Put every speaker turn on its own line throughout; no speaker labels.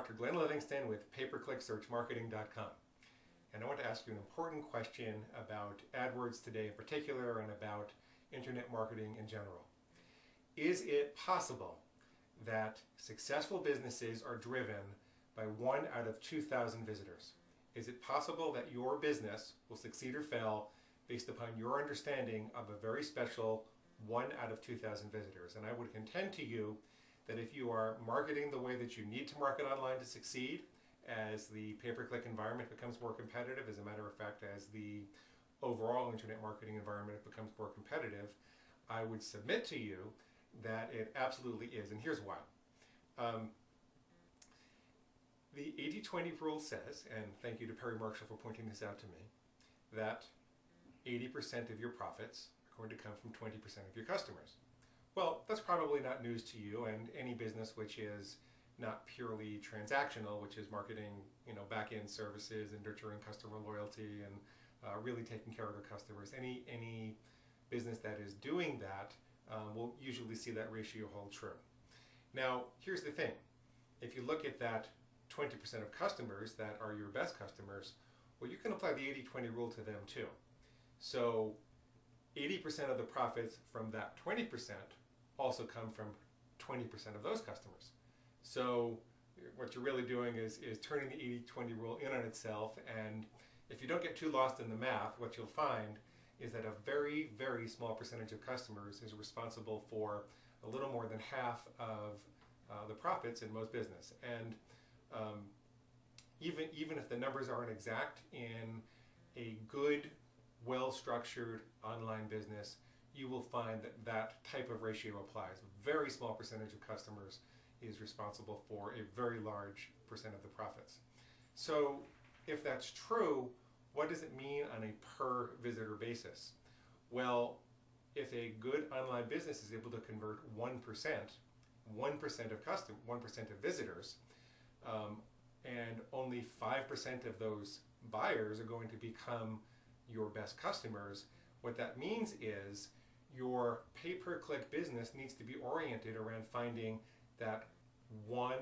Dr. Glenn Livingston with pay-per-click-search-marketing.com, and I want to ask you an important question about AdWords today in particular and about internet marketing in general. Is it possible that successful businesses are driven by 1 out of 2,000 visitors? Is it possible that your business will succeed or fail based upon your understanding of a very special 1 out of 2,000 visitors? And I would contend to you that if you are marketing the way that you need to market online to succeed, as the pay-per-click environment becomes more competitive, as a matter of fact, as the overall internet marketing environment becomes more competitive, I would submit to you that it absolutely is. And here's why. The 80-20 rule says, and thank you to Perry Marshall for pointing this out to me, that 80% of your profits are going to come from 20% of your customers. Well, that's probably not news to you, and any business which is not purely transactional, which is marketing, back-end services and nurturing customer loyalty and really taking care of their customers. Any business that is doing that will usually see that ratio hold true. Now, here's the thing. If you look at that 20% of customers that are your best customers, well, you can apply the 80-20 rule to them too. So 80% of the profits from that 20% also come from 20% of those customers. So what you're really doing is turning the 80-20 rule in on itself, and if you don't get too lost in the math, what you'll find is that a very, very small percentage of customers is responsible for a little more than half of the profits in most business. And even if the numbers aren't exact, in a good, well-structured online business, you will find that that type of ratio applies. A very small percentage of customers is responsible for a very large percent of the profits. So if that's true, what does it mean on a per visitor basis? Well, if a good online business is able to convert 1% of visitors, and only 5% of those buyers are going to become your best customers, what that means is your pay-per-click business needs to be oriented around finding that 1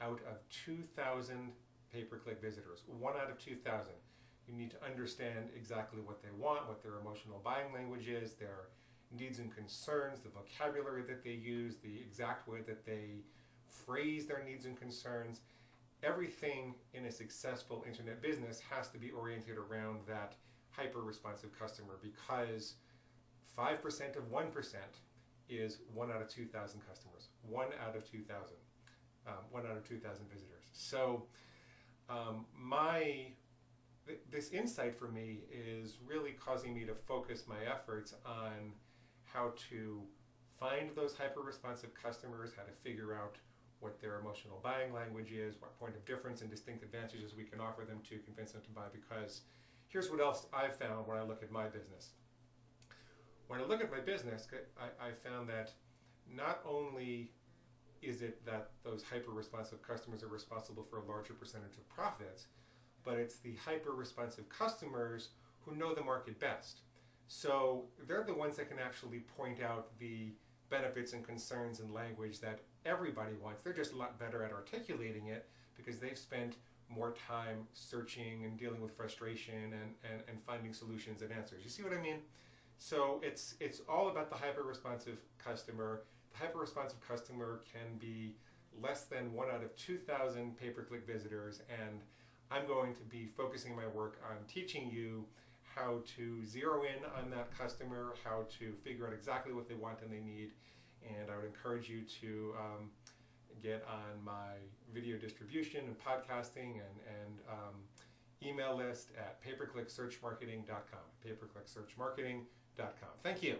out of 2,000 pay-per-click visitors. 1 out of 2,000. You need to understand exactly what they want, what their emotional buying language is, their needs and concerns, the vocabulary that they use, the exact way that they phrase their needs and concerns. Everything in a successful internet business has to be oriented around that hyper-responsive customer, because 5% of 1% is 1 out of 2,000 customers. 1 out of 2,000. 1 out of 2,000 visitors. So this insight for me is really causing me to focus my efforts on how to find those hyper-responsive customers, how to figure out what their emotional buying language is, what point of difference and distinct advantages we can offer them to convince them to buy. Because here's what else I've found when I look at my business. When I look at my business, I found that not only is it that those hyper-responsive customers are responsible for a larger percentage of profits, but it's the hyper-responsive customers who know the market best. So they're the ones that can actually point out the benefits and concerns and language that everybody wants. They're just a lot better at articulating it because they've spent more time searching and dealing with frustration and finding solutions and answers. You see what I mean? So it's all about the hyper-responsive customer. The hyper-responsive customer can be less than 1 out of 2,000 pay-per-click visitors, and I'm going to be focusing my work on teaching you how to zero in on that customer, how to figure out exactly what they want and they need. And I would encourage you to get on my video distribution and podcasting and email list at pay-per-click-search-marketing.com. pay-per-click-search-marketing.com. Thank you.